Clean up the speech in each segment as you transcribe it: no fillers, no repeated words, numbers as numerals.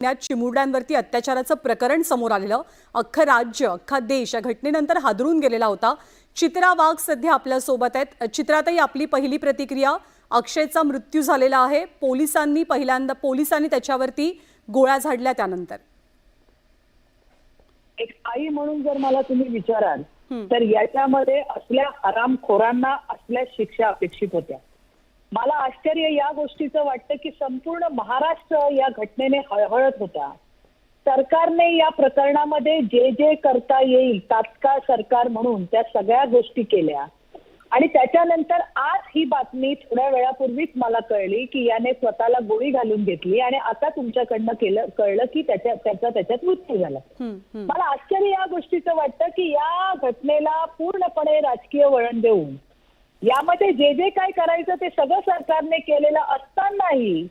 पुण्यात चिमुरड्यांवरती अत्याचाराचं प्रकरण समोर आलेलं. अख्खं राज्य, अख्खा देश या घटनेनंतर हादरून गेलेला होता. चित्रा वाघ सध्या आपल्या सोबत आहेत. चित्राताई, आपली पहिली प्रतिक्रिया. अक्षयचा मृत्यू झालेला आहे. पोलिसांनी त्याच्यावरती गोळ्या झाडल्या त्यानंतर. एक आई म्हणून जर मला तुम्ही विचाराल तर याच्यामध्ये असल्या हरामखोरांना असल्या शिक्षा अपेक्षित होत्या. मला आश्चर्य या गोष्टीचं वाटतं की संपूर्ण महाराष्ट्र या घटनेने हळहळत होता. सरकारने या प्रकरणामध्ये जे जे करता येईल तात्काळ सरकार म्हणून त्या सगळ्या गोष्टी केल्या आणि त्याच्यानंतर आज ही बातमी थोड्या वेळापूर्वीच मला कळली की याने स्वतःला गोळी घालून घेतली आणि आता तुमच्याकडनं कळलं की त्याच्यात मृत्यू झाला. मला आश्चर्य या गोष्टीचं वाटतं की या घटनेला पूर्णपणे राजकीय वळण देऊन यामध्ये जे जे काय करायचं ते सगळं सरकारने केलेलं असतानाही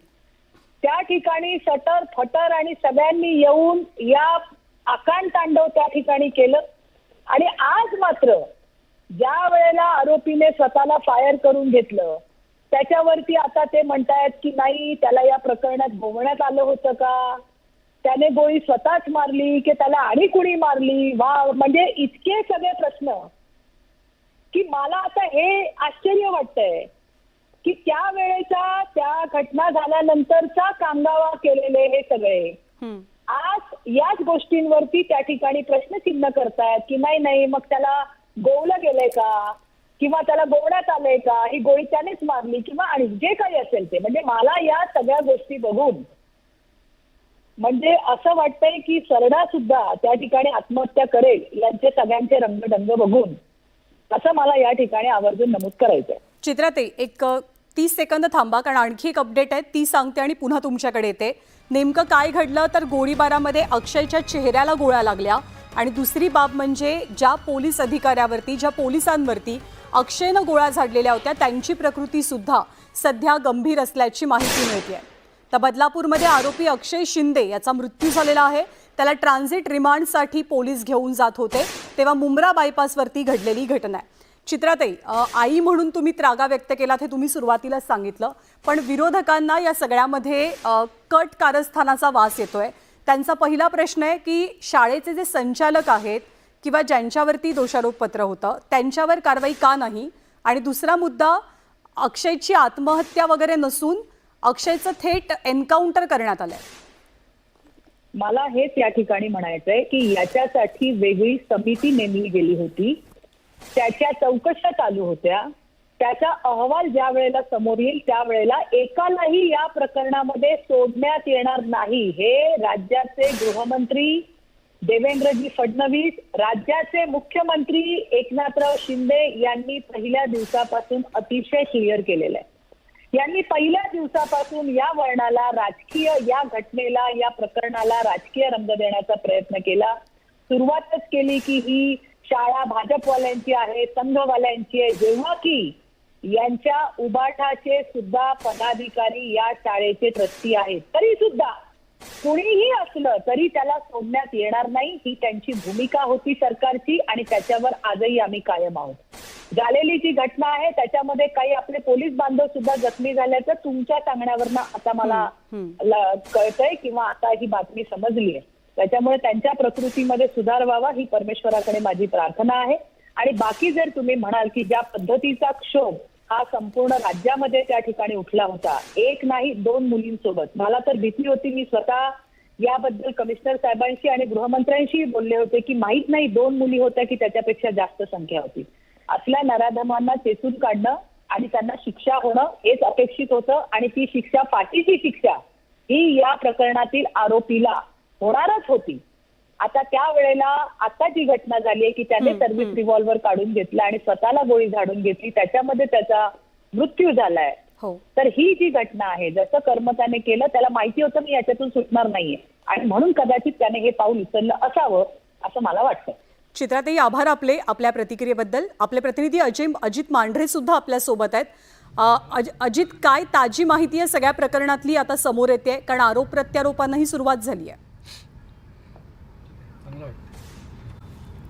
त्या ठिकाणी सटर फटर आणि सगळ्यांनी येऊन या आकांड तांडव त्या ठिकाणी केलं. आणि आज मात्र ज्या वेळेला आरोपीने स्वतःला फायर करून घेतलं त्याच्यावरती आता ते म्हणतायत की नाही, त्याला या प्रकरणात गोवण्यात आलं होतं का, त्याने गोळी स्वतःच मारली की त्याला आणि कुणी मारली, म्हणजे इतके सगळे प्रश्न की मला आता हे आश्चर्य वाटतंय की त्या वेळेचा त्या घटना झाल्यानंतरचा कांगावा केलेले हे सगळे आज याच गोष्टींवरती त्या ठिकाणी प्रश्नचिन्ह करतायत की नाही मग त्याला गोवलं गेलंय का किंवा त्याला गोवण्यात आलंय का, ही गोळी त्यानेच मारली किंवा आणि जे काही असेल ते. म्हणजे मला या सगळ्या गोष्टी बघून म्हणजे असं वाटतंय की सरडा सुद्धा त्या ठिकाणी आत्महत्या करेल यांचे सगळ्यांचे रंगढंग बघून, असं मला या ठिकाणी आवर्जून नमूद करायचंय. चित्राताई, एक 30 सेकंद थांबा, कारण आणखी एक अपडेट आहे ती सांगते आणि पुन्हा तुमच्याकडे येते. नेमकं काय घडलं तर गोळीबारामध्ये अक्षयच्या चेहऱ्याला गोळ्या लागल्या आणि दुसरी बाब म्हणजे ज्या पोलीस अधिकाऱ्यावरती, ज्या पोलिसांवरती अक्षयनं गोळ्या झाडलेल्या होत्या त्यांची प्रकृती सुद्धा सध्या गंभीर असल्याची माहिती मिळते. तर बदलापूरमध्ये आरोपी अक्षय शिंदे याचा मृत्यू झालेला आहे. त्याला ट्रान्झिट रिमांडसाठी पोलीस घेऊन जात होते तेव्हा मुंब्रा बायपासवरती घडलेली घटना आहे. चित्राताई, आई म्हणून तुम्ही त्रागा व्यक्त केलात हे तुम्ही सुरुवातीलाच सांगितलं, पण विरोधकांना या सगळ्यामध्ये कट कारस्थानाचा वास येतोय. त्यांचा पहिला प्रश्न आहे की शाळेचे जे संचालक आहेत किंवा ज्यांच्यावरती दोषारोपपत्र होतं त्यांच्यावर कारवाई का नाही, आणि दुसरा मुद्दा, अक्षयची आत्महत्या वगैरे नसून अक्षयचं थेट एन्काउंटर करण्यात आलंय. मला हेच या ठिकाणी म्हणायचंय की याच्यासाठी वेगळी समिती नेमली गेली होती, त्याच्या चौकशा चालू होत्या, त्याचा अहवाल ज्या वेळेला समोर येईल त्यावेळेला एकालाही या प्रकरणामध्ये सोडण्यात येणार नाही हे राज्याचे गृहमंत्री देवेंद्रजी फडणवीस, राज्याचे मुख्यमंत्री एकनाथराव शिंदे यांनी पहिल्या दिवसापासून अतिशय क्लिअर केलेलं आहे. यांनी पहिल्या दिवसापासून या वळणाला राजकीय, या घटनेला, या प्रकरणाला राजकीय रंग देण्याचा प्रयत्न केला. सुरुवातच केली की ही शाळा भाजपवाल्यांची आहे, संघवाल्यांची आहे, जेव्हा की यांच्या उबाठाचे सुद्धा पदाधिकारी या शाळेचे ट्रस्टी आहेत. तरी सुद्धा कुणीही असलं तरी त्याला सोडण्यात येणार नाही ही त्यांची भूमिका होती सरकारची आणि त्याच्यावर आजही आम्ही कायम आहोत. झालेली जी घटना आहे त्याच्यामध्ये काही आपले पोलीस बांधव सुद्धा जखमी झाल्याचं तुमच्या सांगण्यावरनं आता मला कळतंय किंवा आता ही बातमी समजली आहे. त्याच्यामुळे त्यांच्या प्रकृतीमध्ये सुधार व्हावा ही परमेश्वराकडे माझी प्रार्थना आहे. आणि बाकी जर तुम्ही म्हणाल की ज्या पद्धतीचा क्षोभ हा संपूर्ण राज्यामध्ये त्या ठिकाणी उठला होता, एक नाही 2 मुलींसोबत, मला तर भीती होती. मी स्वतः याबद्दल कमिशनर साहेबांशी आणि गृहमंत्र्यांशी बोलले होते की माहीत नाही 2 मुली होत्या की त्याच्यापेक्षा जास्त संख्या होती. असल्या नराधमांना चेचून काढणं आणि त्यांना शिक्षा होणं हेच अपेक्षित होतं आणि ती शिक्षा, फाशीची शिक्षा ही या प्रकरणातील आरोपीला होणारच होती. आता त्यावेळेला आता जी घटना झाली आहे की त्याने सर्व्हिस रिव्हॉल्वर काढून घेतला आणि स्वतःला गोळी झाडून घेतली, त्याच्यामध्ये त्याचा मृत्यू झालाय. तर ही जी घटना आहे, जसं कर्म त्याने केलं त्याला माहिती होतं मी याच्यातून सुटणार नाहीये आणि म्हणून कदाचित त्याने हे पाऊल उचललं असावं असं मला वाटतं. चित्राताई, आभार आपल्या प्रतिक्रियेबद्दल. आपले प्रतिनिधी अजित मांढरे सुद्धा आपल्या सोबत आहेत. अजित, काय ताजी माहिती आहे सगळ्या प्रकरणातली आता समोर येते, कारण आरोप प्रत्यारोपांनाही सुरुवात झाली आहे?